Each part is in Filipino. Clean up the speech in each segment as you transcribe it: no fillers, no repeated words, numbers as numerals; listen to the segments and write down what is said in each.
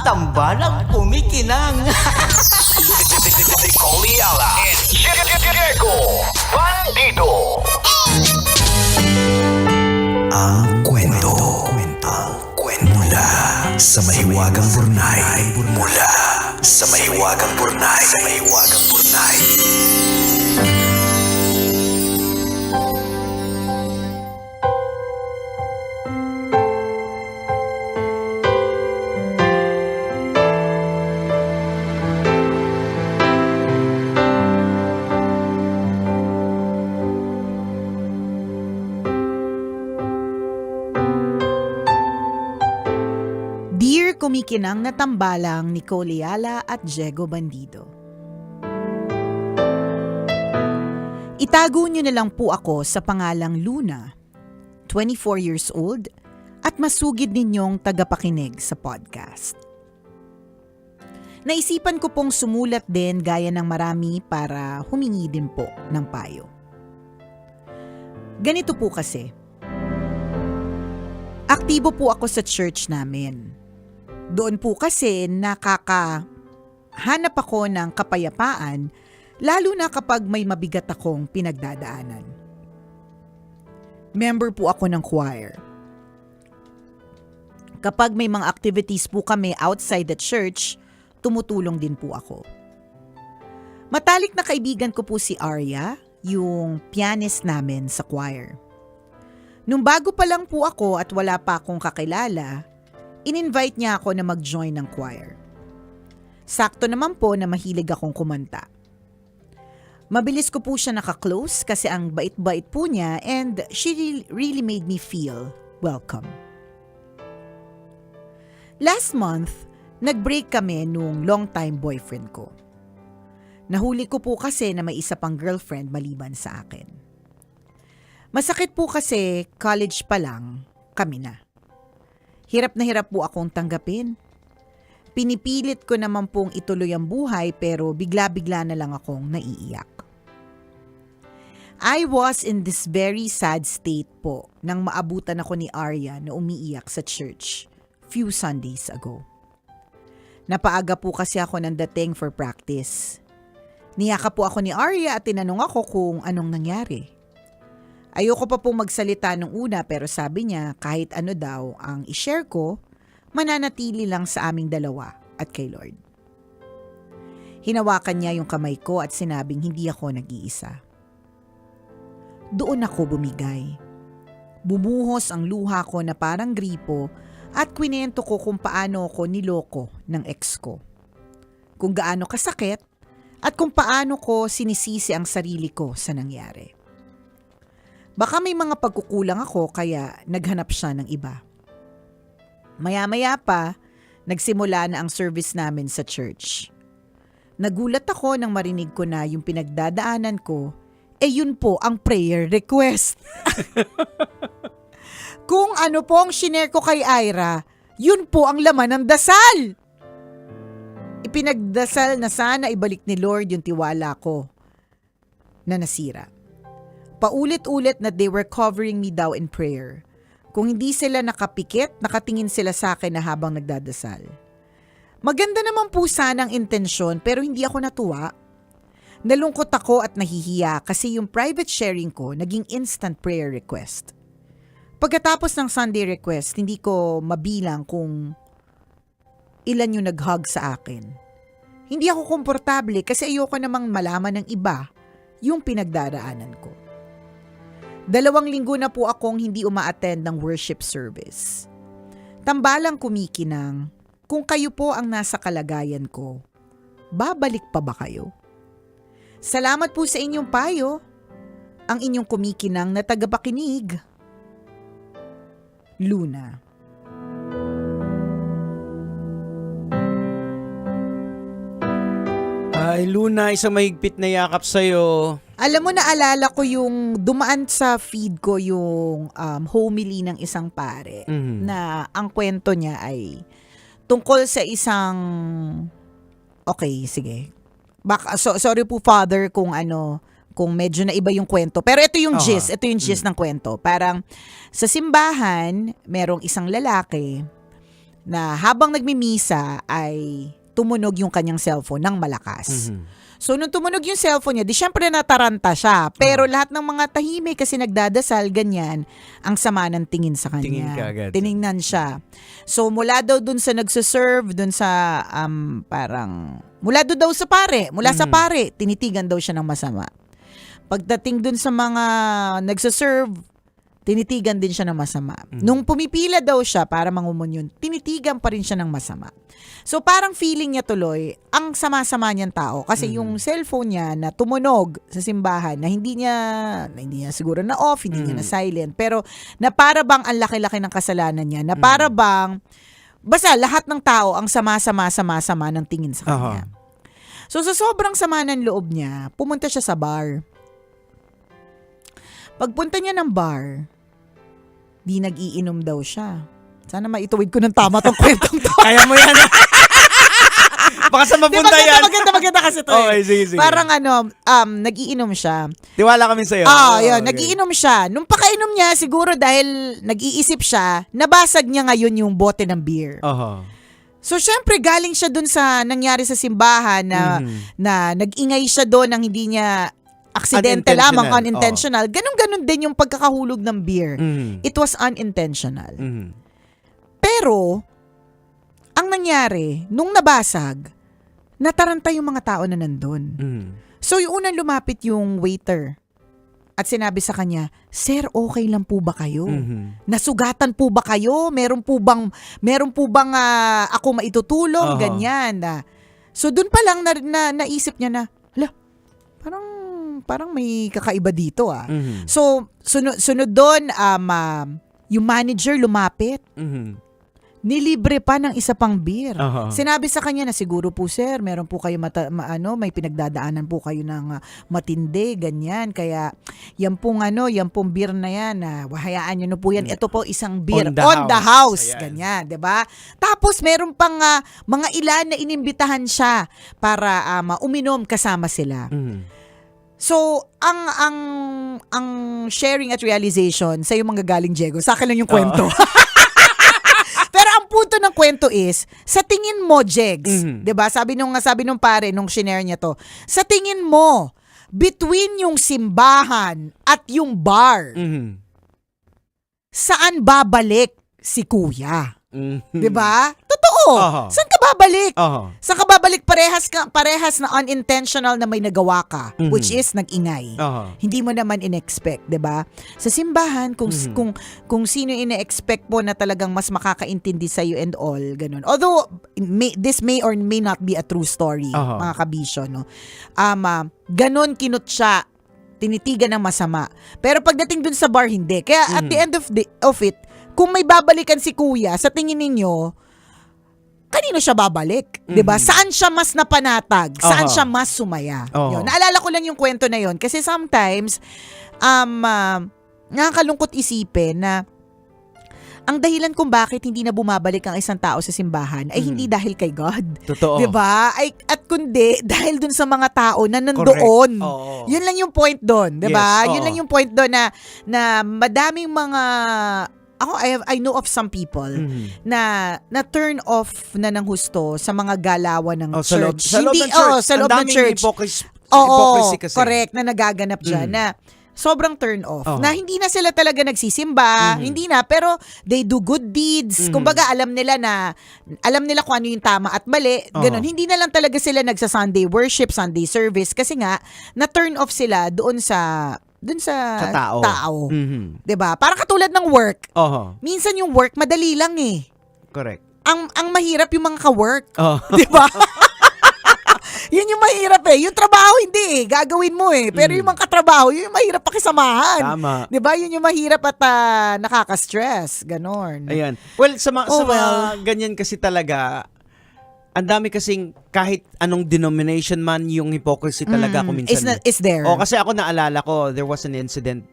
tambalang kumikinang. Coliala and Diego Bandido. Ang kwento. Mula sa mahiwagang burnay. Mula sa mahiwagang burnay. Dear kumikinang na tambalang ni Coliala at Diego Bandido. Itago niyo na lang po ako sa pangalang Luna, 24 years old, at masugid ninyong tagapakinig sa podcast. Naisipan ko pong sumulat din gaya ng marami para humingi din po ng payo. Ganito po kasi. Aktibo po ako sa church namin. Doon po kasi nakakahanap ako ng kapayapaan, lalo na kapag may mabigat akong pinagdadaanan. Member po ako ng choir. Kapag may mga activities po kami outside the church, tumutulong din po ako. Matalik na kaibigan ko po si Arya, yung pianist namin sa choir. Nung bago pa lang po ako at wala pa akong kakilala, in-invite niya ako na mag-join ng choir. Sakto naman po na mahilig akong kumanta. Mabilis ko po siya naka-close kasi ang bait-bait po niya and she really made me feel welcome. Last month, nag-break kami nung long-time boyfriend ko. Nahuli ko po kasi na may isa pang girlfriend maliban sa akin. Masakit po kasi college pa lang kami na. Hirap na hirap po akong tanggapin. Pinipilit ko naman pong ituloy ang buhay pero bigla-bigla na lang akong naiiyak. I was in this very sad state po nang maabutan ako ni Arya na umiiyak sa church few Sundays ago. Napaaga po kasi ako ng dating for practice. Niyaka po ako ni Arya at tinanong ako kung anong nangyari. Ayoko pa pong magsalita nung una pero sabi niya kahit ano daw ang i-share ko, mananatili lang sa aming dalawa at kay Lord. Hinawakan niya yung kamay ko at sinabing hindi ako nag-iisa. Doon ako bumigay. Bumuhos ang luha ko na parang gripo at kwinento ko kung paano ako niloko ng ex ko. Kung gaano kasakit at kung paano ko sinisisi ang sarili ko sa nangyari. Baka may mga pagkukulang ako kaya naghanap siya ng iba. Maya-maya pa, nagsimula na ang service namin sa church. Nagulat ako nang marinig ko na yung pinagdadaanan ko, yun po ang prayer request. Kung ano po ang shinare ko kay Ira, yun po ang laman ng dasal. Ipinagdasal na sana ibalik ni Lord yung tiwala ko na nasira. Paulit-ulit na they were covering me daw in prayer. Kung hindi sila nakapikit, nakatingin sila sa akin na habang nagdadasal. Maganda naman po sana ang intensyon pero hindi ako natuwa. Nalungkot ako at nahihiya kasi yung private sharing ko naging instant prayer request. Pagkatapos ng Sunday request, hindi ko mabilang kung ilan yung nag-hug sa akin. Hindi ako komportable kasi ayoko namang malaman ng iba yung pinagdaraanan ko. 2 linggo na po akong hindi uma-attend ng worship service. Tambalang kumikinang, kung kayo po ang nasa kalagayan ko, babalik pa ba kayo? Salamat po sa inyong payo, ang inyong kumikinang na tagapakinig. Luna. Ay, Luna, isang mahigpit na yakap sa'yo. Alam mo, naalala ko yung dumaan sa feed ko yung homily ng isang pare na ang kwento niya ay tungkol sa isang... Okay, sige. Sorry po, Father, kung medyo na iba yung kwento. Pero ito yung gist. Ito yung gist ng kwento. Parang sa simbahan, merong isang lalaki na habang nagmimisa ay tumunog yung kanyang cellphone ng malakas. So, nung tumunog yung cellphone niya, di syempre nataranta siya. Pero lahat ng mga tahimik kasi nagdadasal, ganyan, ang sama ng tingin sa kanya. Tingin ka agad. Tiningnan siya. So, mula daw dun sa nagsiserve, dun sa mula daw sa pare, sa pare, tinitigan daw siya ng masama. Pagdating dun sa mga nagsiserve, tinitigan din siya ng masama. Nung pumipila daw siya para mangumunyon, tinitigan pa rin siya ng masama. So parang feeling niya tuloy, ang sama-sama niyang tao. Kasi yung cellphone niya na tumunog sa simbahan, na hindi niya siguro na off, hindi niya na silent. Pero na para bang ang laki-laki ng kasalanan niya, na para bang, basta lahat ng tao ang sama-sama ng tingin sa kanya. So sa sobrang sama ng loob niya, pumunta siya sa bar. Pagpunta niya ng bar, di nag-iinom daw siya. Sana maituwid ko ng tama tong kwentong to. Kaya mo yan. Baka sa mapunta yan. Maganda kasi to. Okay, sige. Parang nag-iinom siya. Tiwala kami sa'yo. Yun, nag-iinom siya. Nung pakainom niya, siguro dahil nag-iisip siya, nabasag niya ngayon yung bote ng beer. So, syempre, galing siya dun sa nangyari sa simbahan na nag-ingay siya doon ng hindi niya aksidente lamang, unintentional. Ganon-ganon din yung pagkakahulog ng beer. It was unintentional. Pero, ang nangyari, nung nabasag, nataranta yung mga tao na nandun. So, yung unang lumapit yung waiter at sinabi sa kanya, "Sir, okay lang po ba kayo? Nasugatan po ba kayo? Meron po bang ako maitutulong?" Ganyan. So, dun pa lang naisip niya na, hala, parang may kakaiba dito So, sunod doon, yung manager lumapit. Nilibre pa ng isa pang beer. Sinabi sa kanya na siguro po sir, meron po kayo may pinagdadaanan po kayo ng matindi, ganyan. Kaya yan pong beer na yan, hayaan nyo na po yan. Ito po isang beer on the house. Ganyan, 'di ba? Tapos meron pang mga ilan na inimbitahan siya para uminom kasama sila. So, ang sharing at realization sa yung mga galing Diego, sa akin lang yung kwento. Pero ang punto ng kwento is, sa tingin mo, Jegs, 'di ba? Sabi nung pare nung shinare niya to, sa tingin mo, between yung simbahan at yung bar, saan babalik si kuya? 'Di ba? Totoo. Saan ka babalik? Saan ka babalik? Parehas na unintentional na may nagawa ka, which is nag-ingay. Hindi mo naman in-expect, 'di ba? Sa simbahan kung sino ine-expect mo na talagang mas makakaintindi sa and all, ganun. Although this may or may not be a true story, mga kabisyo, no. Ganun kinut siya, tinitigan ng masama. Pero pagdating dun sa bar, hindi. Kaya at the end of it, kung may babalikan si kuya, sa tingin ninyo, kanino siya babalik? 'Di ba? Saan siya mas napanatag? Saan siya mas sumaya? Yun. Naalala ko lang yung kwento na yon kasi sometimes nakakalungkot isipin na ang dahilan kung bakit hindi na bumabalik ang isang tao sa simbahan ay hindi dahil kay God. Totoo. 'Di ba? At kundi dahil dun sa mga tao na nandoon. Yun lang yung point doon, 'di ba? Yun lang yung point doon na madaming mga I know of some people na turn off na ng husto sa mga galawan ng church. Sa loob ng church. Sa loob ng church. Hypocrisy kasi. Correct, na nagaganap dyan na sobrang turn off. Na hindi na sila talaga nagsisimba, hindi na, pero they do good deeds. Kumbaga alam nila kung ano yung tama at mali. Ganun. Hindi na lang talaga sila nagsa-Sunday worship, Sunday service kasi nga na turn off sila doon sa tao. 'Di ba? Parang katulad ng work. Minsan yung work madali lang eh. Correct. Ang mahirap yung mga ka-work. 'Di ba? Yun yung mahirap eh. Yung trabaho hindi eh. Gagawin mo eh. Pero yung mga katrabaho, yun yung mahirap pakisamahan. Tama. 'Di ba? Yun yung mahirap at nakaka-stress. Ganon. Ayan. Well, sa mga ganyan kasi talaga, ang dami kasing kahit anong denomination man, yung hypocrisy talaga kung minsan. Is there. Kasi ako naalala ko, there was an incident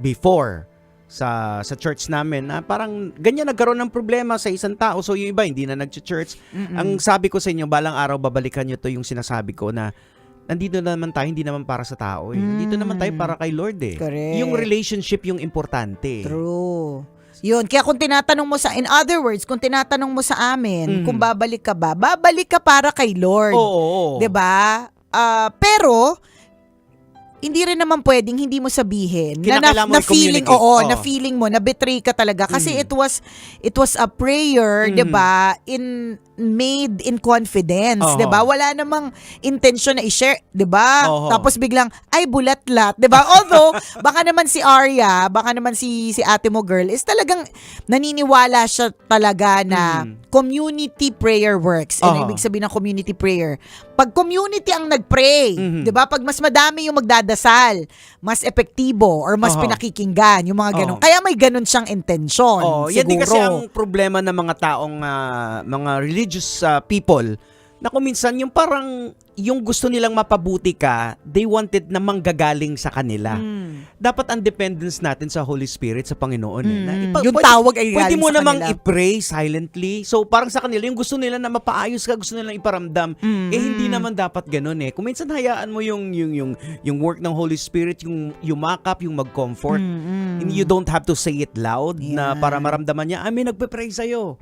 before sa church namin na parang ganyan nagkaroon ng problema sa isang tao. So yung iba hindi na nag-church. Ang sabi ko sa inyo, balang araw babalikan nyo to yung sinasabi ko na nandito naman tayo, hindi naman para sa tao eh. Nandito naman tayo para kay Lord eh. Correct. Yung relationship yung importante. True. Yun, kaya kung tinatanong mo in other words, kung tinatanong mo sa amin, kung babalik ka ba, babalik ka para kay Lord. Oo. 'Di ba? Pero hindi rin naman pwedeng hindi mo sabihin Kinakailangan mo na feeling i-communicate. na feeling mo na betray ka talaga kasi it was a prayer, 'di ba? Made in confidence, Oo. 'di ba? Wala namang intention na i-share, 'di ba? Oo. Tapos biglang ay bulatlat, 'di ba? Although baka naman si Arya, baka naman si ate mo girl is talagang naniniwala siya talaga na community prayer works. Ano Oo. ibig sabihin ng community prayer? Pag community ang nagpray, 'di ba? Pag mas madami yung magdadasal, mas epektibo or mas Oo. pinakikinggan yung mga ganun. Oo. Kaya may ganun siyang intention. Oh, siguro. yan din kasi ang problema ng mga taong mga religious people na kung minsan yung parang yung gusto nilang mapabuti ka, they wanted na manggagaling sa kanila. Dapat ang dependence natin sa Holy Spirit, sa Panginoon. Yung tawag ay pwede galing mo sa namang kanila. i-pray silently. So parang sa kanila, yung gusto nila na mapaayos ka, gusto nilang iparamdam. Hindi naman dapat ganun eh. Kung minsan hayaan mo yung work ng Holy Spirit, yung yumakap, yung mag-comfort. You don't have to say it loud na para maramdaman niya, may nagpe-pray sa'yo.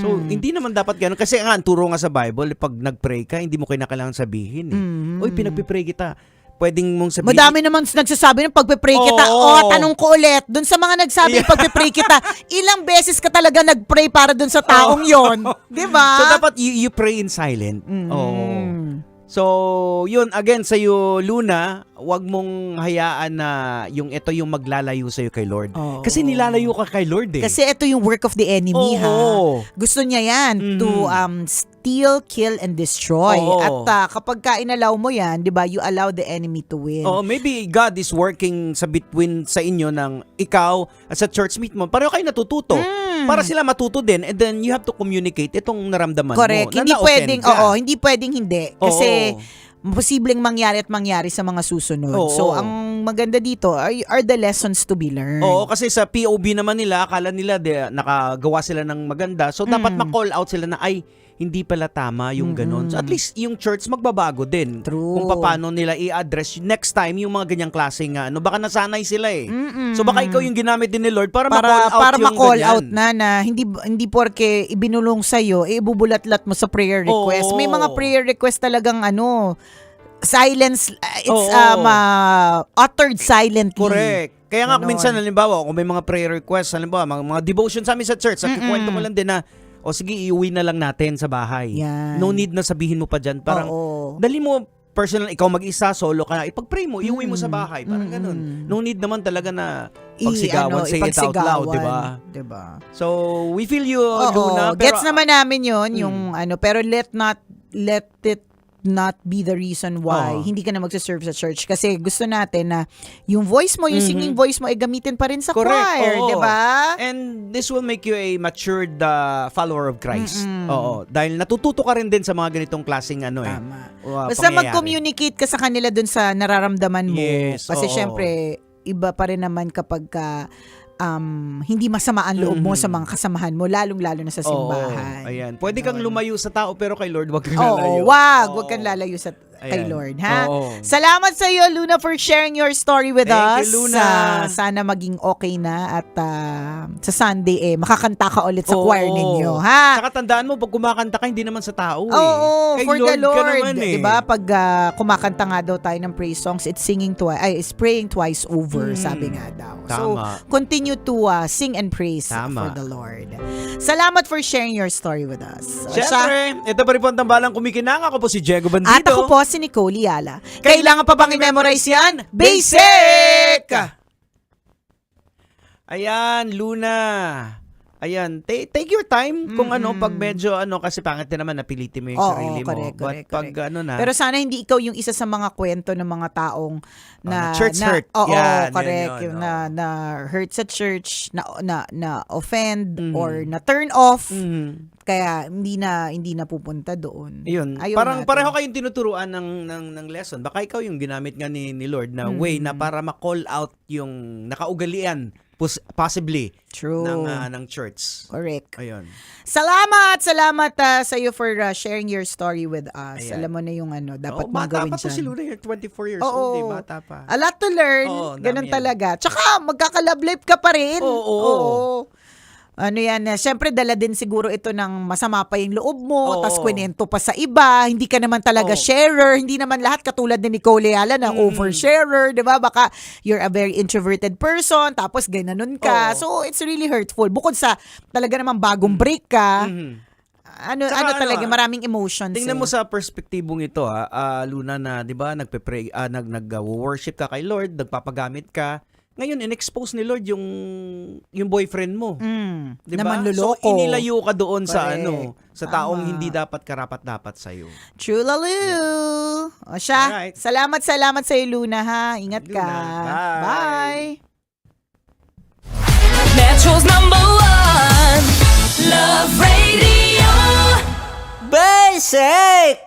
So hindi naman dapat ganun. Kasi nga, ang turo nga sa Bible, pag nag-pray ka, hindi mo kinakailangan sabihin eh. Uy, pinagpe-pray kita. Pwedeng mong sabihin. Madami naman nagsasabi ng pagpe-pray kita. Oo. Tanong ko ulit, dun sa mga nagsabi ng pagpe-pray kita, ilang beses ka talaga nag-pray para dun sa taong yon, 'di ba? So dapat you pray in silent. Oo. So, yun, again, sa'yo, Luna, wag mong hayaan na ito yung maglalayo sa'yo kay Lord. Oo. Kasi nilalayo ka kay Lord eh. Kasi ito yung work of the enemy, ha. Oo. Gusto niya yan to steal, kill, and destroy. Oo. At kapag ka inalaw mo yan, di ba, you allow the enemy to win. Oh, maybe God is working sa between sa inyo ng ikaw at sa church meet mo. Pareho kayo natututo. Para sila matuto din and then you have to communicate itong naramdaman Correct. mo. Hindi na-offend pwedeng, ka. hindi pwedeng hindi. Kasi posibleng mangyari sa mga susunod. Oo. So, ang maganda dito are the lessons to be learned. Oo, kasi sa POB naman nila, akala nila nakagawa sila ng maganda. So, dapat ma-call out sila na, ay, hindi pala tama yung ganun. So, at least yung church magbabago din. True. Kung paano nila i-address next time yung mga ganyang klaseng baka nasanay sila eh. So, baka ikaw yung ginamit din ni Lord para ma-call out para yung ma-call ganyan. out na hindi porke ibinulong sa iyo ibubulatlat mo sa prayer request. Oo. May mga prayer request talagang silence, it's Oo. uttered silently. Correct. Kaya nga Ganon. minsan halimbawa kung may mga prayer requests, halimbawa mga devotion sa amin sa church, kwento mo lang din na sige, iuwi na lang natin sa bahay. Yan. No need na sabihin mo pa dyan. Parang Oo. dali mo personal, ikaw mag-isa, solo ka na, ipag-pray mo, iuwi mo sa bahay. Parang ganun. No need naman talaga na pagsigawan, say it out loud, di ba? Diba? So, we feel you, Oo, Luna. Pero, gets naman namin yun, yung pero let it not be the reason why Oo. hindi ka na magsaserve sa church. Kasi gusto natin na yung voice mo, yung singing voice mo, ay gamitin pa rin sa Correct, choir, oo. di ba? And this will make you a matured follower of Christ. Oo. Dahil natututo ka rin din sa mga ganitong klaseng Tama. Basta pangyayari. mag-communicate ka sa kanila dun sa nararamdaman mo. Yes, Kasi oo. syempre, iba pa rin naman kapag hindi masama ang loob mo sa mga kasamahan mo, lalong-lalo na sa simbahan. Oo, ayan. Pwede kang lumayo sa tao pero kay Lord wag kang Oo, lalayo. wag kang lalayo kay Ayan. Lord, ha? Oo. Salamat sa iyo, Luna, for sharing your story with Thank us. you, Luna. Sana maging okay na at sa Sunday makakanta ka ulit sa Oo. choir ninyo, ha? Saka tandaan mo, pag kumakanta ka, hindi naman sa tao eh. Oo, Kay for the ka Lord. naman eh. Diba? Pag kumakanta nga daw tayo ng praise songs, it's praying twice over, sabi nga daw. So, Tama. continue to sing and praise Tama. for the Lord. Salamat for sharing your story with us. Siyempre, ito pa rin po ang tambalang kumikinang. Ako po si Diego Bandido. At ako po si Nicole Yala. Kailangan pa bang i-memorize yan? Basic! Ayan, Luna. Ayan, take your time kung pag medyo kasi pangit din naman napilitin mo yung Oo, sarili mo. correct, But correct, pag correct. na. Pero sana hindi ikaw yung isa sa mga kwento ng mga taong na church hurt. Oo, Yan, correct. yun, Yung oo. na hurt sa church, na offend or na turn off. Kaya hindi na pupunta doon. Yun. Ayaw Parang natin. pareho kayong tinuturuan ng lesson. Baka ikaw yung ginamit nga ni Lord na way na para ma-call out yung nakaugalian possibly True. ng church. Correct. Ayun. Salamat sa iyo for sharing your story with us. Ayan. Alam mo na yung dapat mong bata gawin pa to si dyan. Luna, you're 24 years Oo. old, bata pa. A lot to learn. Oo, dami Ganun yan. talaga. Tsaka magkaka-love life ka pa rin. Oo. Ano yan, syempre dala din siguro ito ng masama pa yung loob mo, Oo. tas kwento pa sa iba, hindi ka naman talaga Oo. sharer, hindi naman lahat katulad ni Nicole Leala na oversharer, di ba? Baka you're a very introverted person, tapos gananon ka. Oo. So, it's really hurtful. Bukod sa talaga namang bagong break ka, Tsaka talaga, maraming emotions. Tingnan eh. mo sa perspektibong ito, Luna, na 'di ba nagpe-pray, nag-worship ka kay Lord, nagpapagamit ka. Ngayon in-expose ni Lord yung boyfriend mo. 'Di na ba? manloloko. So inilayo ka doon sa Correct. sa taong Tama. hindi dapat karapat-dapat sa iyo. True lalo. O siya, Alright. salamat sa iyo, Luna, ha. Ingat ka. Luna, bye. Bye. Metro's #1 Love Radio. Basic!